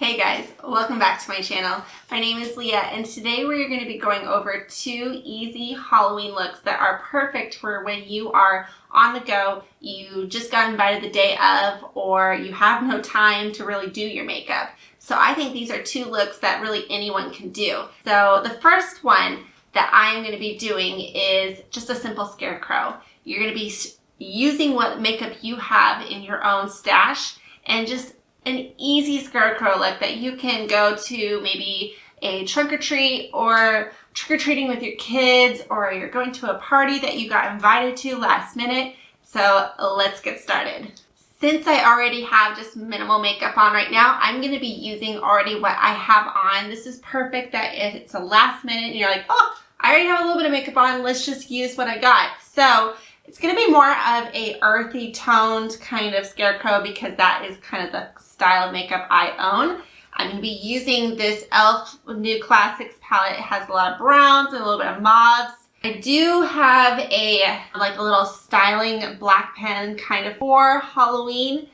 Hey guys, welcome back to my channel. My name is Leah and today we're going to be going over 2 easy Halloween looks that are perfect for when you are on the go, you just got invited the day of, or you have no time to really do your makeup. So I think these are 2 looks that really anyone can do. So the first one that I'm going to be doing is just a simple scarecrow. You're going to be using what makeup you have in your own stash and just an easy scarecrow look that you can go to maybe a trunk or treat or trick-or-treating with your kids, or you're going to a party that you got invited to last minute. So let's get started. Since I already have just minimal makeup on right now, I'm going to be using already what I have on. This is perfect that if it's a last minute and you're like, oh, I already have a little bit of makeup on, let's just use what I got. So it's going to be more of a earthy toned kind of scarecrow because that is kind of the style of makeup I own. I'm going to be using this e.l.f. New Classics palette. It has a lot of browns and a little bit of mauves. I do have a little styling black pen kind of for Halloween.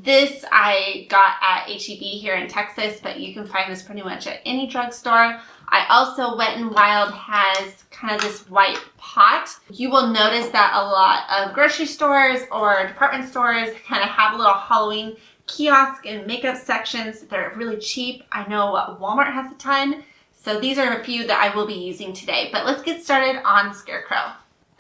This I got at H-E-B here in Texas, but you can find this pretty much at any drugstore. I also, Wet n Wild has kind of this white pot. You will notice that a lot of grocery stores or department stores kind of have a little Halloween kiosk and makeup sections. They're really cheap. I know Walmart has a ton. So these are a few that I will be using today. But let's get started on Scarecrow.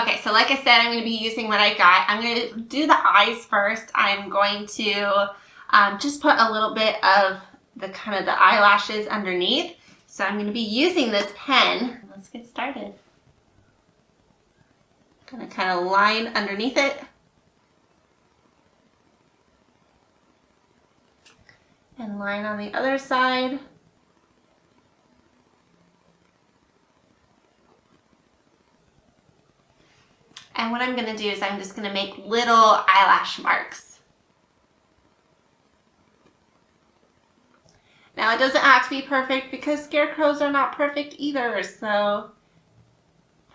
Okay, so like I said, I'm going to be using what I got. I'm going to do the eyes first. I'm going to just put a little bit of the eyelashes underneath. So I'm going to be using this pen. Let's get started. I'm going to kind of line underneath it. And line on the other side. And what I'm going to do is I'm just going to make little eyelash marks. Now it doesn't have to be perfect because scarecrows are not perfect either. So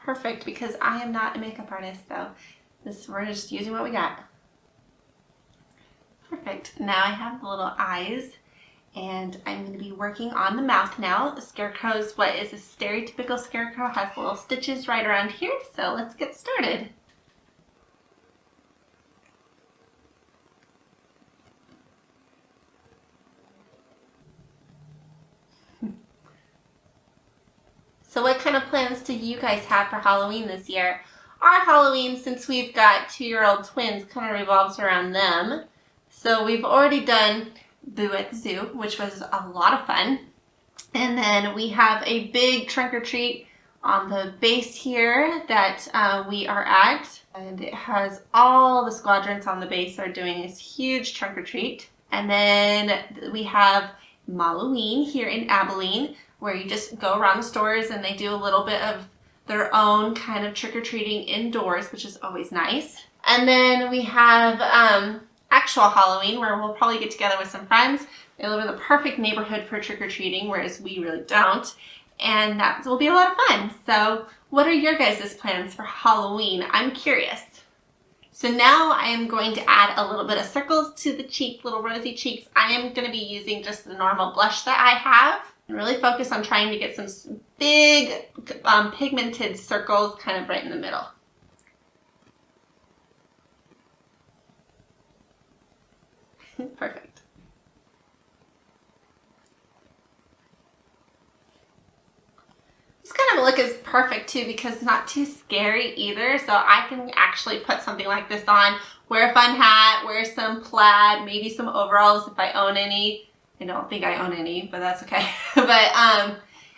perfect because I am not a makeup artist. So we're just using what we got. Perfect. Now I have the little eyes and I'm going to be working on the mouth now. The scarecrow's what is a stereotypical scarecrow, has little stitches right around here. So let's get started. So what kind of plans do you guys have for Halloween this year? Our Halloween, since we've got 2-year-old twins, kind of revolves around them. So we've already done Boo at the Zoo, which was a lot of fun. And then we have a big trunk or treat on the base here that we are at. And it has all the squadrons on the base are doing this huge trunk or treat. And then we have Halloween here in Abilene, where you just go around the stores and they do a little bit of their own kind of trick-or-treating indoors, which is always nice. And then we have actual Halloween, where we'll probably get together with some friends. They live in the perfect neighborhood for trick-or-treating, whereas we really don't. And that will be a lot of fun. So what are your guys' plans for Halloween? I'm curious. So now I am going to add a little bit of circles to the cheek, little rosy cheeks. I am going to be using just the normal blush that I have. And really focus on trying to get some big pigmented circles kind of right in the middle. Perfect. This kind of look is perfect too because it's not too scary either. So I can actually put something like this on, wear a fun hat, wear some plaid, maybe some overalls if I own any. I don't think I own any, but that's okay.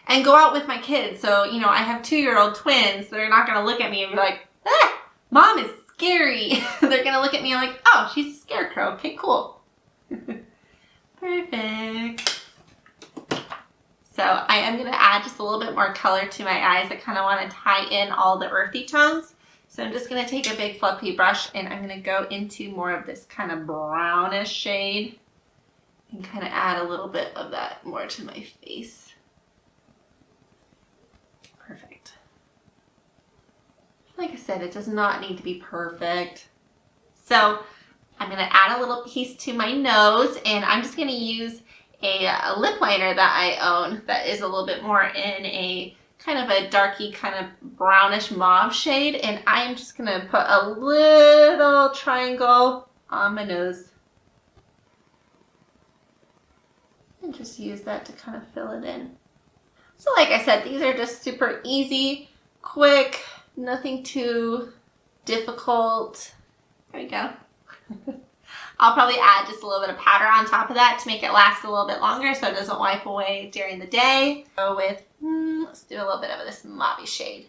And go out with my kids. So, you know, I have 2-year-old twins. They're not going to look at me and be like, ah, Mom is scary. They're going to look at me and like, oh, she's a scarecrow. Okay, cool. Perfect. So I am going to add just a little bit more color to my eyes. I kind of want to tie in all the earthy tones. So I'm just going to take a big fluffy brush and I'm going to go into more of this kind of brownish shade. And kind of add a little bit of that more to my face. Perfect. Like I said, it does not need to be perfect. So I'm going to add a little piece to my nose, and I'm just going to use a lip liner that I own that is a little bit more in a kind of a darky, kind of brownish mauve shade, and I am just going to put a little triangle on my nose. And just use that to kind of fill it in. So like I said, these are just super easy, quick, nothing too difficult. There we go. I'll probably add just a little bit of powder on top of that to make it last a little bit longer so it doesn't wipe away during the day. Go with, let's do a little bit of this mauve shade.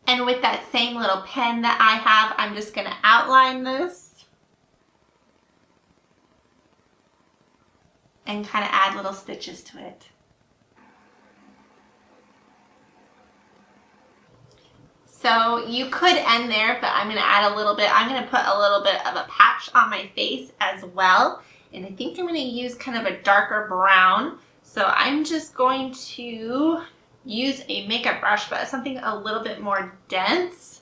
And with that same little pen that I have, I'm just going to outline this and kind of add little stitches to it. So you could end there, but I'm going to add a little bit. I'm going to put a little bit of a patch on my face as well. And I think I'm going to use kind of a darker brown. So I'm just going to use a makeup brush, but something a little bit more dense.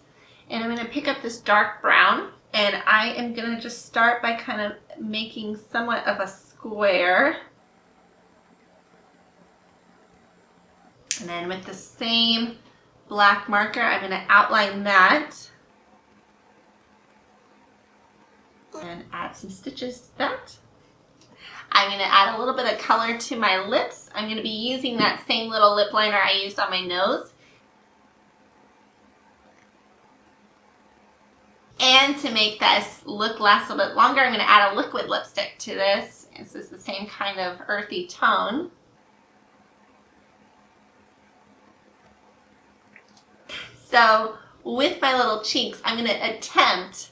And I'm going to pick up this dark brown. And I am going to just start by kind of making somewhat of a square. And then with the same black marker, I'm going to outline that and add some stitches to that. I'm going to add a little bit of color to my lips. I'm going to be using that same little lip liner I used on my nose. And to make this look last a little bit longer, I'm going to add a liquid lipstick to this. This is the same kind of earthy tone. So with my little cheeks, I'm going to attempt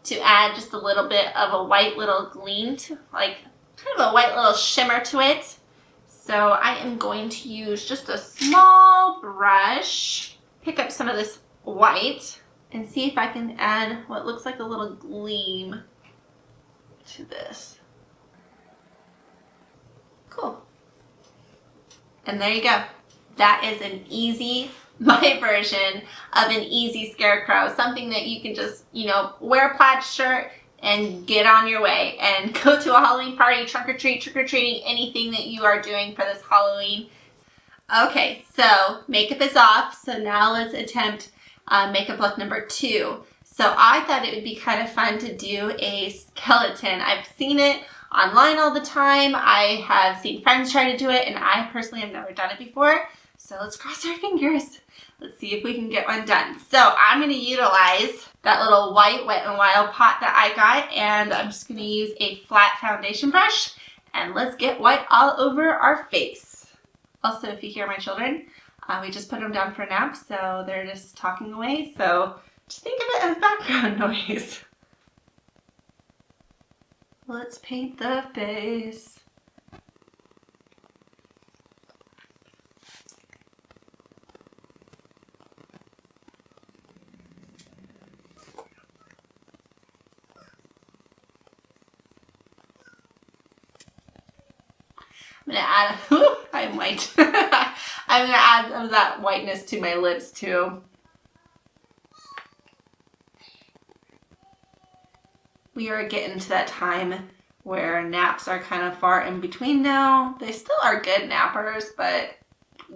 to add just a little bit of a white little gleam, to, like kind of a white little shimmer to it. So I am going to use just a small brush, pick up some of this white, and see if I can add what looks like a little gleam to this. Cool. And there you go. That is an easy, my version of an easy scarecrow. Something that you can just, wear a plaid shirt and get on your way and go to a Halloween party, trunk or treat, trick-or-treating, anything that you are doing for this Halloween. Okay, so makeup is off. So now let's attempt makeup look number 2. So I thought it would be kind of fun to do a skeleton. I've seen it online all the time. I have seen friends try to do it, and I personally have never done it before. So let's cross our fingers. Let's see if we can get one done. So I'm going to utilize that little white Wet n Wild pot that I got, and I'm just going to use a flat foundation brush, and let's get white all over our face. Also, if you hear my children, we just put them down for a nap, so they're just talking away. So just think of it as background noise. Let's paint the face. I'm going to add, I'm white. I'm going to add some of that whiteness to my lips too. We are getting to that time where naps are kind of far in between now. They still are good nappers, but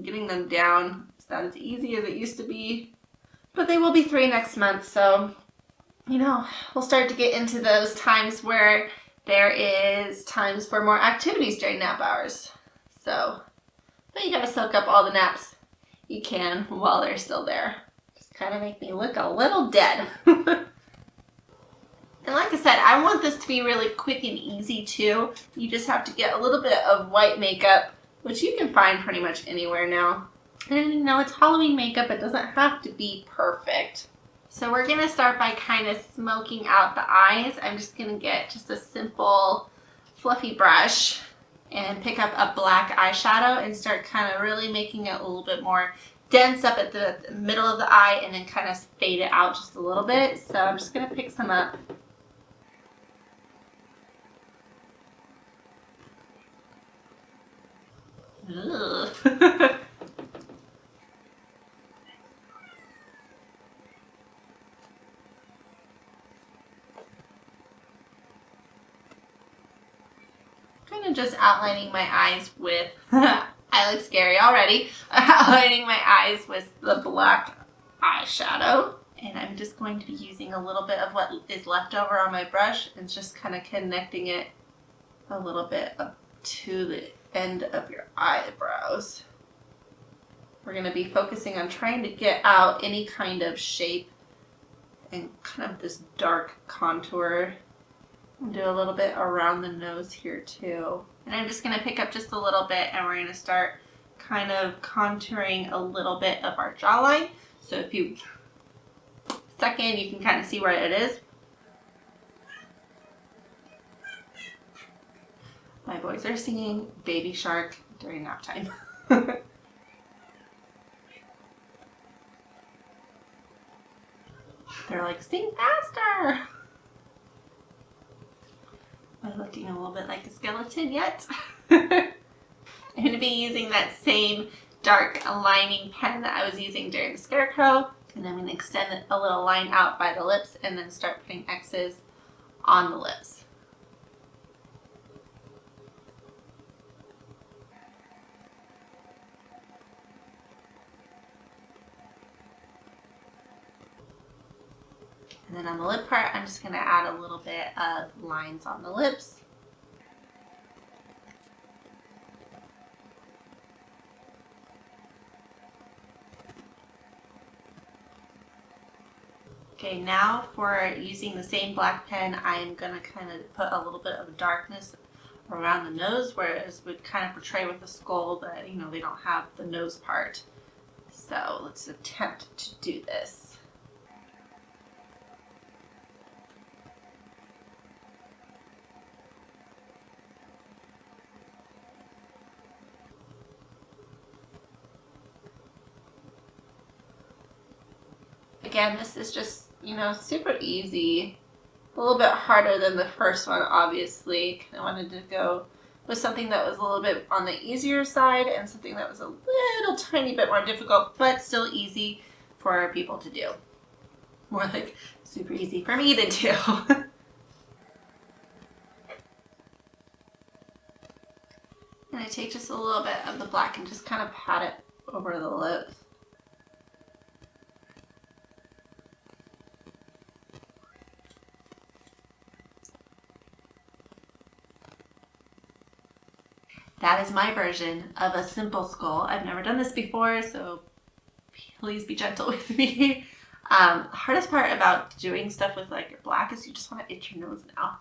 getting them down is not as easy as it used to be. But they will be 3 next month, so, we'll start to get into those times where there is times for more activities during nap hours. So, but you gotta soak up all the naps you can while they're still there. Just kind of make me look a little dead. And like I said, I want this to be really quick and easy too. You just have to get a little bit of white makeup, which you can find pretty much anywhere now. And it's Halloween makeup, it doesn't have to be perfect. So we're going to start by kind of smoking out the eyes. I'm just going to get just a simple fluffy brush and pick up a black eyeshadow and start kind of really making it a little bit more dense up at the middle of the eye and then kind of fade it out just a little bit. So I'm just going to pick some up. Ugh. kind of just outlining my eyes with, I look scary already, outlining my eyes with the black eyeshadow. And I'm just going to be using a little bit of what is left over on my brush and just kind of connecting it a little bit up to the end of your eyebrows. We're going to be focusing on trying to get out any kind of shape and kind of this dark contour. I'll do a little bit around the nose here too. And I'm just going to pick up just a little bit and we're going to start kind of contouring a little bit of our jawline. So if you suck in, you can kind of see where it is. My boys are singing Baby Shark during nap time. They're like, sing faster! Am I looking a little bit like a skeleton yet? I'm going to be using that same dark lining pen that I was using during the Scarecrow. And I'm going to extend a little line out by the lips and then start putting X's on the lips. And then on the lip part, I'm just going to add a little bit of lines on the lips. Okay, now for using the same black pen, I'm going to kind of put a little bit of darkness around the nose, whereas would kind of portray with the skull that, you know, they don't have the nose part. So let's attempt to do this. Again, this is just, you know, super easy. A little bit harder than the first one, obviously. I wanted to go with something that was a little bit on the easier side and something that was a little tiny bit more difficult, but still easy for people to do. More like super easy for me to do. And I take just a little bit of the black and just kind of pat it over the lips. That is my version of a simple skull. I've never done this before, so please be gentle with me. The hardest part about doing stuff with like your black is you just want to itch your nose now.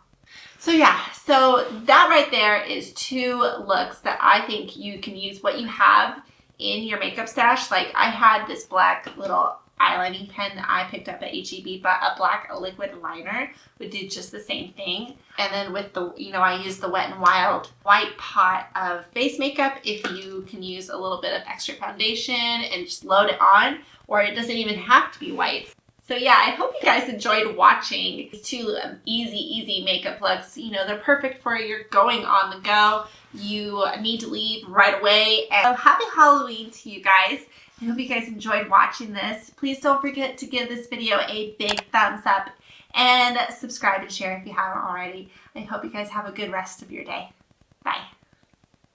So yeah, so that right there is 2 looks that I think you can use what you have in your makeup stash. Like I had this black little eyelining pen that I picked up at HEB, but a black liquid liner would do just the same thing. And then with the, you know, I used the Wet n Wild white pot of face makeup. If you can use a little bit of extra foundation and just load it on, or it doesn't even have to be white. So yeah, I hope you guys enjoyed watching these 2 easy makeup looks. You know, they're perfect for you're going on the go. You need to leave right away. And so happy Halloween to you guys. I hope you guys enjoyed watching this. Please don't forget to give this video a big thumbs up and subscribe and share if you haven't already. I hope you guys have a good rest of your day. Bye.